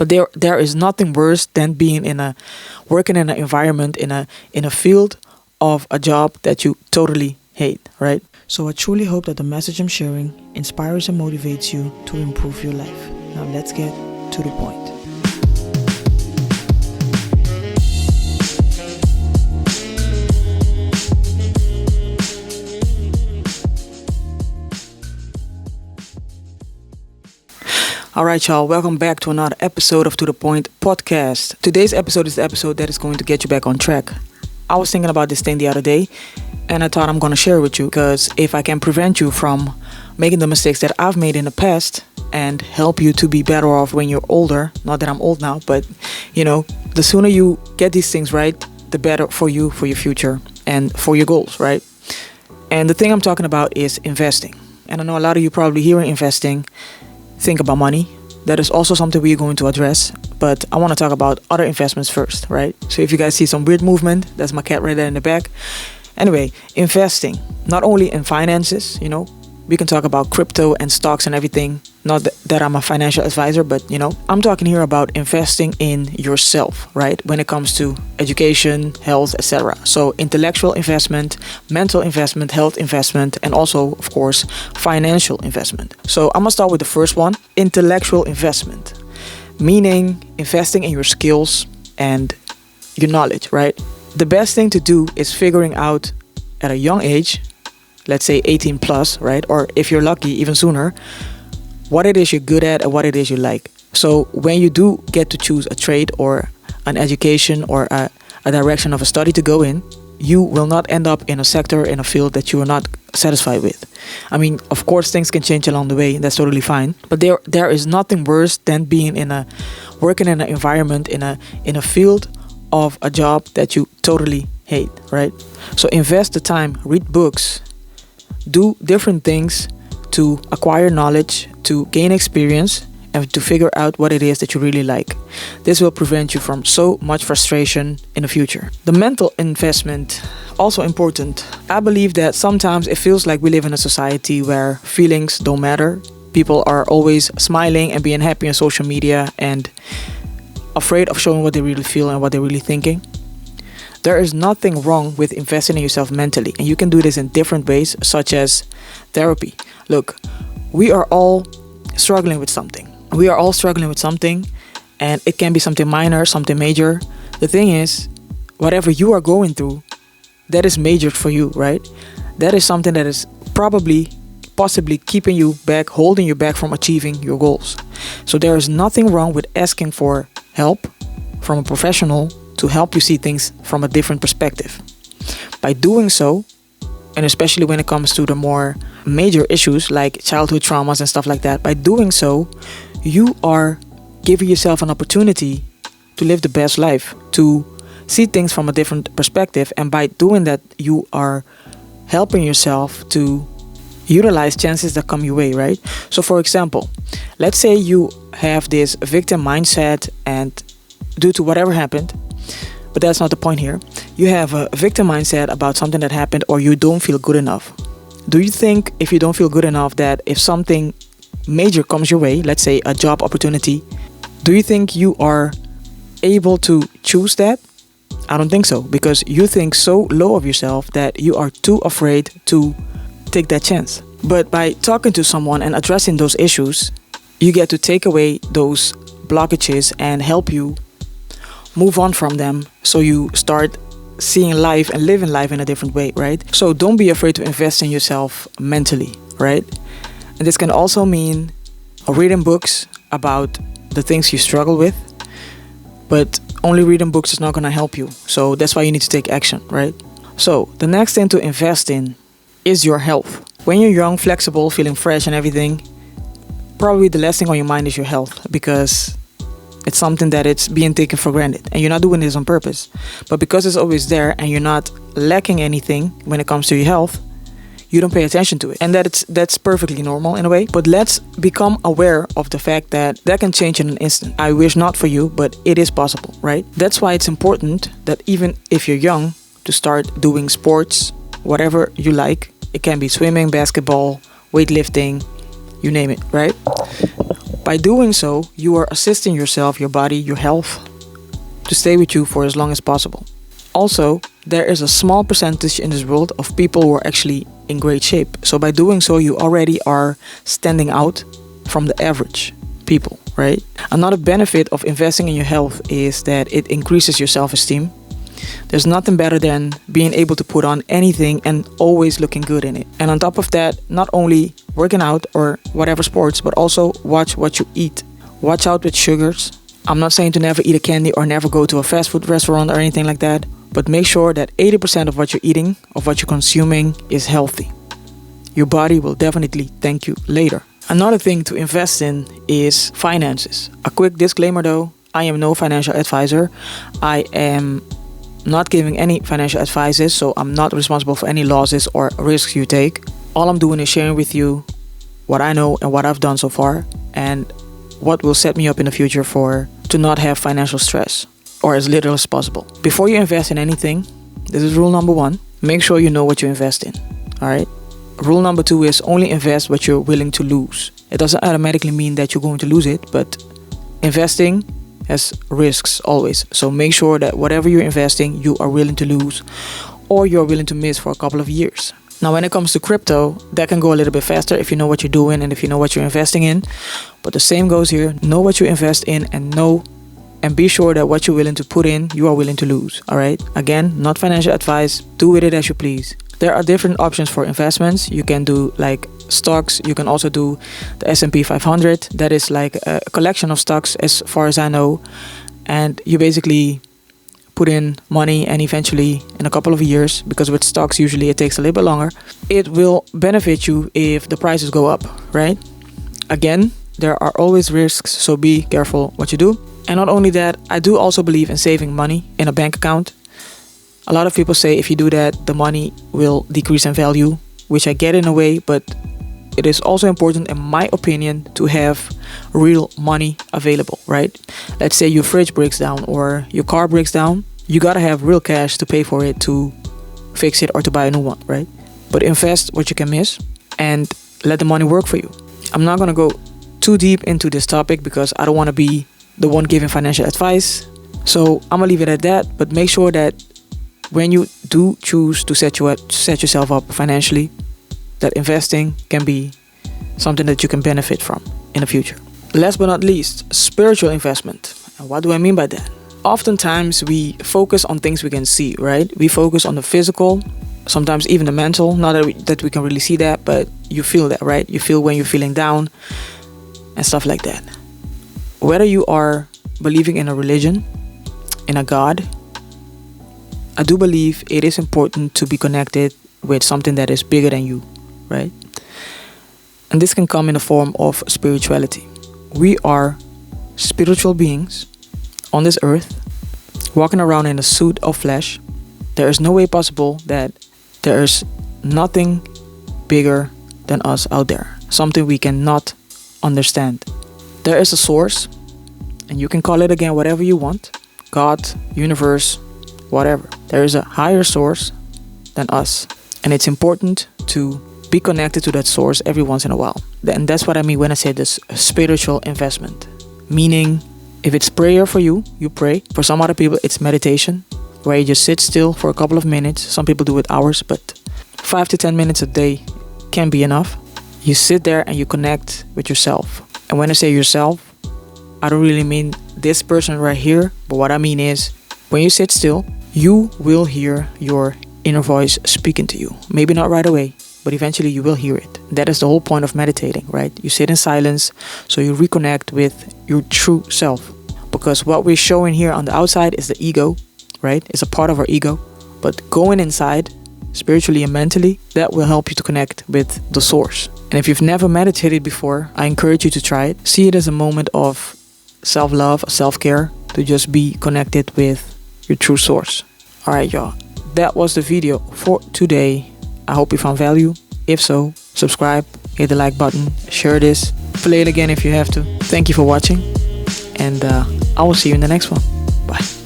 But there is nothing worse than being working in an environment in a field of a job that you totally hate, right? So I truly hope that the message I'm sharing inspires and motivates you to improve your life. Now let's get to the point. All right, y'all. Welcome back to another episode of ToDaPoint Podcast. Today's episode is the episode that is going to get you back on track. I was thinking about this thing the other day, and I thought I'm going to share it with you because if I can prevent you from making the mistakes that I've made in the past and help you to be better off when you're older, not that I'm old now, but the sooner you get these things right, the better for you, for your future, and for your goals, right? And the thing I'm talking about is investing. And I know a lot of you probably hearing investing think about money. That is also something we're going to address, but I want to talk about other investments first, right? So if you guys see some weird movement, that's my cat right there in the back. Anyway, investing, not only in finances, we can talk about crypto and stocks and everything. Not that I'm a financial advisor, but I'm talking here about investing in yourself, right? When it comes to education, health, etc. So intellectual investment, mental investment, health investment, and also, of course, financial investment. So I'm gonna start with the first one, intellectual investment, meaning investing in your skills and your knowledge, right? The best thing to do is figuring out at a young age, let's say 18 plus, right? Or if you're lucky, even sooner, what it is you're good at and what it is you like. So when you do get to choose a trade or an education or a direction of a study to go in, you will not end up in a sector, in a field that you are not satisfied with. I mean, of course, things can change along the way. That's totally fine. But there is nothing worse than being working in an environment, in a field of a job that you totally hate, right? So invest the time, read books, do different things to acquire knowledge, to gain experience, and to figure out what it is that you really like. This will prevent you from so much frustration in the future. The mental investment, also important. I believe that sometimes it feels like we live in a society where feelings don't matter. People are always smiling and being happy on social media and afraid of showing what they really feel and what they're really thinking. There is nothing wrong with investing in yourself mentally, and you can do this in different ways, such as therapy. Look, we are all struggling with something. And it can be something minor, something major. The thing is, whatever you are going through, that is major for you, right? That is something that is possibly keeping you back, holding you back from achieving your goals. So there is nothing wrong with asking for help from a professional to help you see things from a different perspective. By doing so, and especially when it comes to the more major issues like childhood traumas and stuff like that, by doing so, you are giving yourself an opportunity to live the best life, to see things from a different perspective. And by doing that, you are helping yourself to utilize chances that come your way, right? So for example, let's say you have this victim mindset and due to whatever happened, but that's not the point here. You have a victim mindset about something that happened or you don't feel good enough. Do you think if you don't feel good enough that if something major comes your way, let's say a job opportunity, do you think you are able to choose that? I don't think so, because you think so low of yourself that you are too afraid to take that chance. But by talking to someone and addressing those issues, you get to take away those blockages and help you move on from them, so you start seeing life and living life in a different way, right? So don't be afraid to invest in yourself mentally, right? And this can also mean reading books about the things you struggle with, but only reading books is not going to help you. So that's why you need to take action, right? So the next thing to invest in is your health. When you're young, flexible, feeling fresh and everything, probably the last thing on your mind is your health, because it's something that it's being taken for granted and you're not doing this on purpose. But because it's always there and you're not lacking anything when it comes to your health, you don't pay attention to it. And that's perfectly normal in a way. But let's become aware of the fact that can change in an instant. I wish not for you, but it is possible, right? That's why it's important that even if you're young, to start doing sports, whatever you like. It can be swimming, basketball, weightlifting, you name it, right? By doing so, you are assisting yourself, your body, your health to stay with you for as long as possible. Also, there is a small percentage in this world of people who are actually in great shape. So by doing so, you already are standing out from the average people, right? Another benefit of investing in your health is that it increases your self-esteem. There's nothing better than being able to put on anything and always looking good in it. And on top of that, not only working out or whatever sports, but also watch what you eat. Watch out with sugars. I'm not saying to never eat a candy or never go to a fast food restaurant or anything like that, but make sure that 80% of what you're eating, of what you're consuming, is healthy. Your body will definitely thank you later. Another thing to invest in is finances. A quick disclaimer though, I am no financial advisor. I am not giving any financial advices, so I'm not responsible for any losses or risks you take. All I'm doing is sharing with you what I know and what I've done so far, and what will set me up in the future to not have financial stress, or as little as possible. Before you invest in anything, this is rule number 1, make sure you know what you invest in. Alright? Rule number 2 is only invest what you're willing to lose. It doesn't automatically mean that you're going to lose it, but investing has risks always. So make sure that whatever you're investing, you are willing to lose or you're willing to miss for a couple of years. Now, when it comes to crypto, that can go a little bit faster if you know what you're doing and if you know what you're investing in. But the same goes here. Know what you invest in and be sure that what you're willing to put in, you are willing to lose. All right? Again, not financial advice. Do with it as you please. There are different options for investments. You can do like stocks. You can also do the S&P 500. That is like a collection of stocks as far as I know. And you basically put in money and eventually in a couple of years, because with stocks usually it takes a little bit longer, it will benefit you if the prices go up, right? Again, there are always risks, so be careful what you do. And not only that, I do also believe in saving money in a bank account. A lot of people say if you do that, the money will decrease in value, which I get in a way, but it is also important, in my opinion, to have real money available, right? Let's say your fridge breaks down or your car breaks down. You gotta have real cash to pay for it, to fix it or to buy a new one, right? But invest what you can miss and let the money work for you. I'm not gonna go too deep into this topic because I don't want to be the one giving financial advice. So I'm gonna leave it at that, but make sure that when you do choose to set yourself up financially, that investing can be something that you can benefit from in the future. Last but not least, spiritual investment. And what do I mean by that? Oftentimes we focus on things we can see, right? We focus on the physical, sometimes even the mental. Not that we can really see that, but you feel that, right? You feel when you're feeling down and stuff like that. Whether you are believing in a religion, in a God, I do believe it is important to be connected with something that is bigger than you, right? And this can come in the form of spirituality. We are spiritual beings on this earth, walking around in a suit of flesh. There is no way possible that there is nothing bigger than us out there, something we cannot understand. There is a source, and you can call it again whatever you want, God, universe, whatever. There is a higher source than us, and it's important to be connected to that source every once in a while. And that's what I mean when I say this spiritual investment. Meaning, if it's prayer for you, you pray. For some other people, it's meditation, where you just sit still for a couple of minutes. Some people do it hours, but 5 to 10 minutes a day can be enough. You sit there and you connect with yourself. And when I say yourself, I don't really mean this person right here, but what I mean is, when you sit still, you will hear your inner voice speaking to you. Maybe not right away, but eventually you will hear it. That is the whole point of meditating, right? You sit in silence, so you reconnect with your true self. Because what we're showing here on the outside is the ego, right? It's a part of our ego. But going inside, spiritually and mentally, that will help you to connect with the source. And if you've never meditated before, I encourage you to try it. See it as a moment of self-love, self-care, to just be connected with your true source. Alright, y'all. That was the video for today. I hope you found value. If so, subscribe, hit the like button, share this, play it again if you have to. Thank you for watching, and I will see you in the next one. Bye.